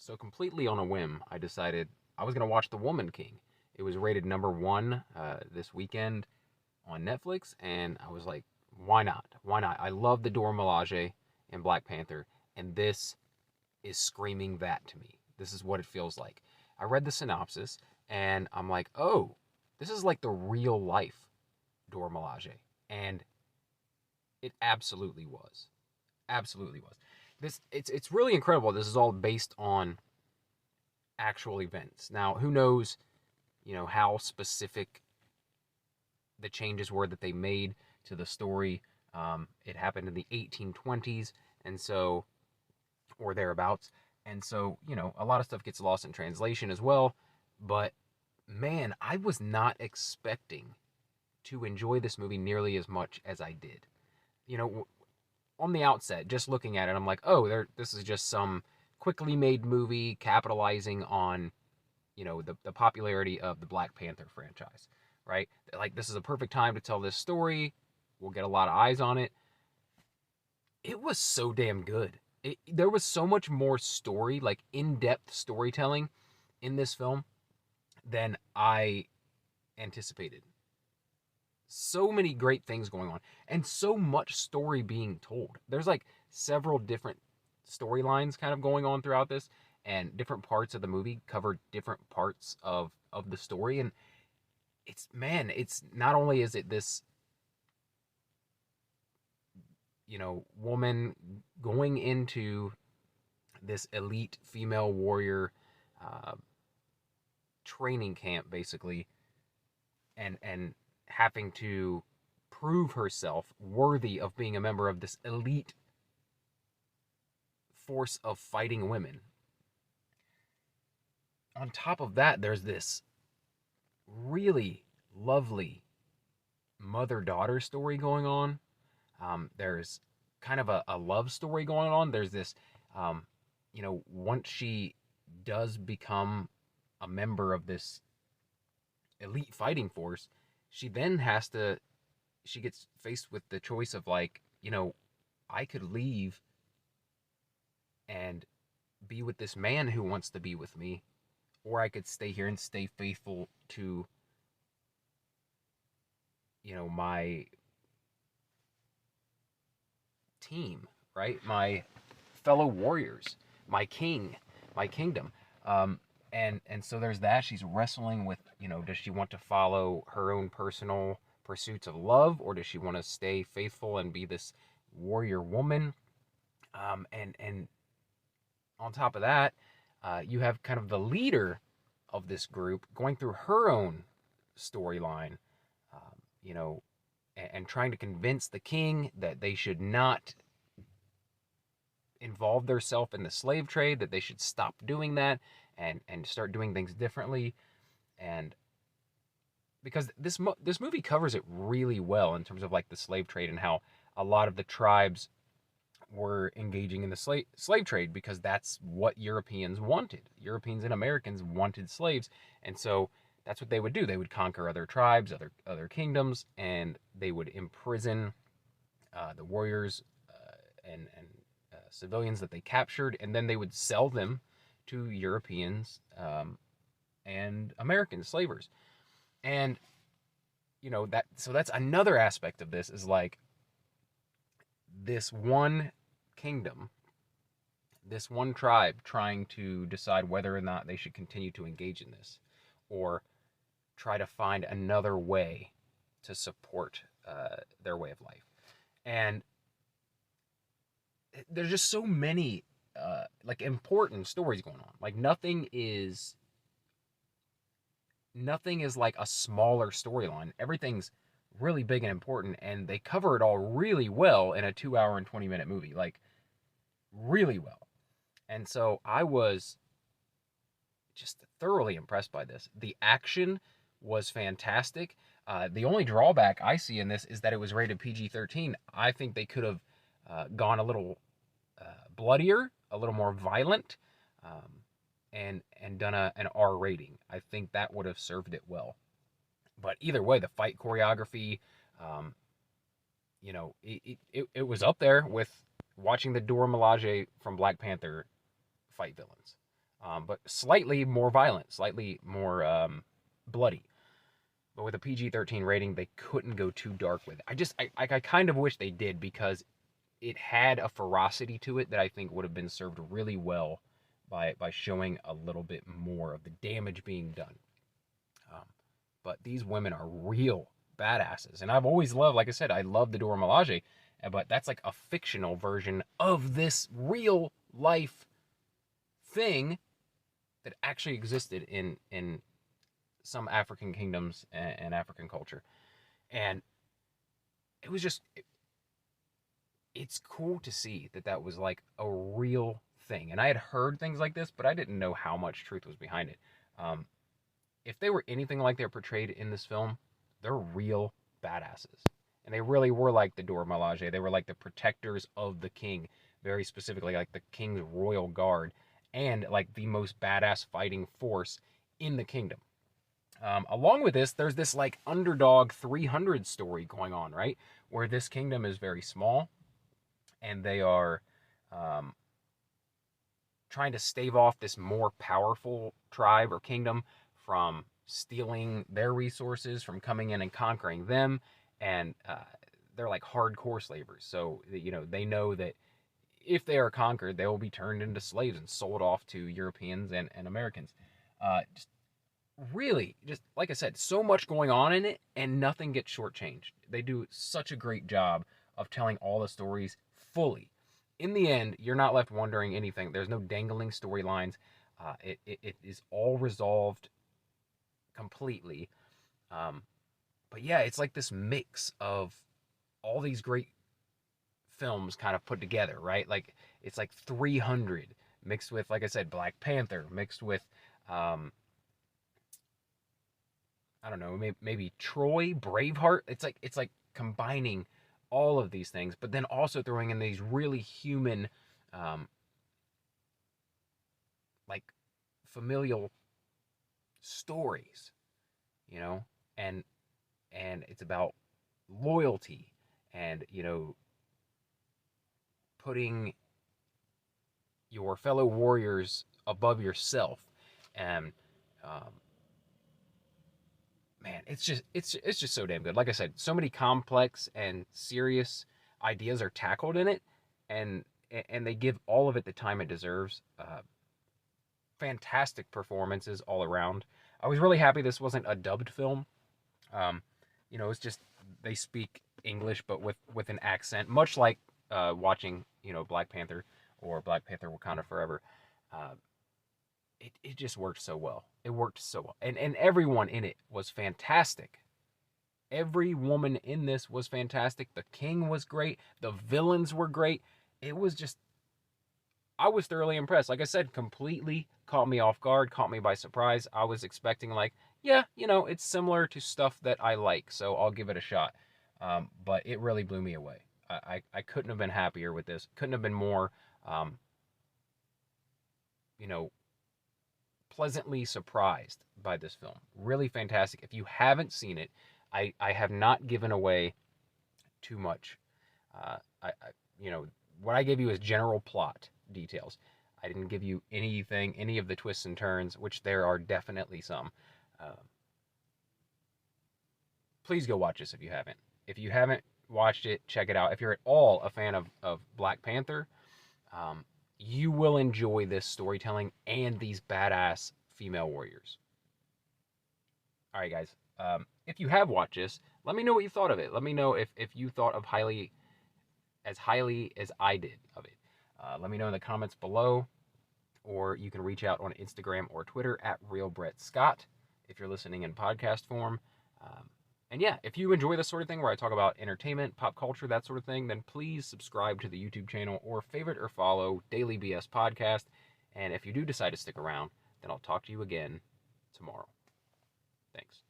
So completely on a whim, I decided I was gonna watch The Woman King. It was rated number one this weekend on Netflix, and I was like, why not? Why not? I love the Dora Milaje in Black Panther, and this is screaming that to me. This is what it feels like. I read the synopsis, and I'm like, oh, this is like the real life Dora Milaje, and it absolutely was. Absolutely was. It's really incredible. This is all based on actual events. Now, who knows, how specific the changes were that they made to the story. It happened in the 1820s, and so, or thereabouts. And so, a lot of stuff gets lost in translation as well. But man, I was not expecting to enjoy this movie nearly as much as I did. You know, on the outset, just looking at it, I'm like, oh, this is just some quickly made movie capitalizing on, the popularity of the Black Panther franchise, right? Like, this is a perfect time to tell this story. We'll get a lot of eyes on it. It was so damn good. There was so much more story, like in depth storytelling in this film than I anticipated. So many great things going on, and so much story being told. There's like several different storylines kind of going on throughout this, and different parts of the movie cover different parts of the story. And it's not only is it this, woman going into this elite female warrior uh, training camp, basically, and having to prove herself worthy of being a member of this elite force of fighting women. On top of that, there's this really lovely mother daughter story going on. There's kind of a love story going on. There's this, once she does become a member of this elite fighting force, she then she gets faced with the choice of, like, I could leave and be with this man who wants to be with me, or I could stay here and stay faithful to, my team, right? My fellow warriors, my king, my kingdom. And so there's that. She's wrestling with, does she want to follow her own personal pursuits of love, or does she want to stay faithful and be this warrior woman? And on top of that, you have kind of the leader of this group going through her own storyline, um, you know, and trying to convince the king that they should not involve themselves in the slave trade, that they should stop doing that and start doing things differently. And because this movie covers it really well in terms of like the slave trade and how a lot of the tribes were engaging in the slave trade because that's what Europeans wanted. Europeans and Americans wanted slaves, and so that's what they would do. They would conquer other tribes, other kingdoms, and they would imprison the warriors and civilians that they captured, and then they would sell them to Europeans and American slavers. And that, so that's another aspect of this, is like this one kingdom, this one tribe trying to decide whether or not they should continue to engage in this, or try to find another way to support their way of life. And there's just so many like important stories going on. Like nothing is like a smaller storyline. Everything's really big and important, and they cover it all really well in a 2 hour and 20-minute movie. Like, really well. And so I was just thoroughly impressed by this. The action was fantastic. The only drawback I see in this is that it was rated PG-13. I think they could have gone a little bloodier, a little more violent, and done an R rating. I think that would have served it well. But either way, the fight choreography, um, it was up there with watching the Dora Milaje from Black Panther fight villains. but slightly more violent, slightly more bloody. But with a PG-13 rating, they couldn't go too dark with it. I kind of wish they did, because it had a ferocity to it that I think would have been served really well by showing a little bit more of the damage being done. Um, but these women are real badasses, and I've always loved, like I said, I love the Dora Milaje, but that's like a fictional version of this real life thing that actually existed in some African kingdoms and African culture, and it was just it's cool to see that that was like a real thing. And I had heard things like this, but I didn't know how much truth was behind it. Um, if they were anything like they're portrayed in this film, they're real badasses. And they really were like the Dora Milaje. They were like the protectors of the king, very specifically like the king's royal guard, and like the most badass fighting force in the kingdom. Along with this, there's this like underdog 300 story going on, right? Where this kingdom is very small, and they are um, trying to stave off this more powerful tribe or kingdom from stealing their resources, from coming in and conquering them, and they're like hardcore slavers. So they know that if they are conquered, they will be turned into slaves and sold off to Europeans and Americans. Just really, just like I said, so much going on in it, and nothing gets shortchanged. They do such a great job of telling all the stories fully. In the end, you're not left wondering anything. There's no dangling storylines. It is all resolved completely. Um, but yeah, it's like this mix of all these great films kind of put together, right? Like it's like 300 mixed with, like I said, Black Panther mixed with I don't know, maybe Troy, Braveheart. It's like combining all of these things, but then also throwing in these really human, um, like familial stories, you know, and it's about loyalty and putting your fellow warriors above yourself, and um, man, it's just so damn good. Like I said, so many complex and serious ideas are tackled in it, and they give all of it the time it deserves. Fantastic performances all around. I was really happy this wasn't a dubbed film. Um, it's just they speak English but with an accent, much like watching Black Panther or Black Panther Wakanda Forever. Uh, it just worked so well. It worked so well. And everyone in it was fantastic. Every woman in this was fantastic. The king was great. The villains were great. It was just I was thoroughly impressed. Like I said, completely caught me off guard, caught me by surprise. I was expecting like, yeah, it's similar to stuff that I like, so I'll give it a shot. But it really blew me away. I couldn't have been happier with this. Couldn't have been more, um, you know, pleasantly surprised by this film. Really fantastic. If you haven't seen it, I have not given away too much. You know, what I gave you is general plot details. I didn't give you any of the twists and turns, which there are definitely some. Uh, please go watch this if you haven't. If you haven't watched it, check it out. If you're at all a fan of Black Panther, um, you will enjoy this storytelling and these badass female warriors. All right, guys. If you have watched this, let me know what you thought of it. Let me know if you thought of highly as I did of it. Let me know in the comments below, or you can reach out on Instagram or Twitter at RealBrettScott if you're listening in podcast form. And yeah, if you enjoy this sort of thing where I talk about entertainment, pop culture, that sort of thing, then please subscribe to the YouTube channel or favorite or follow Daily BS Podcast. And if you do decide to stick around, then I'll talk to you again tomorrow. Thanks.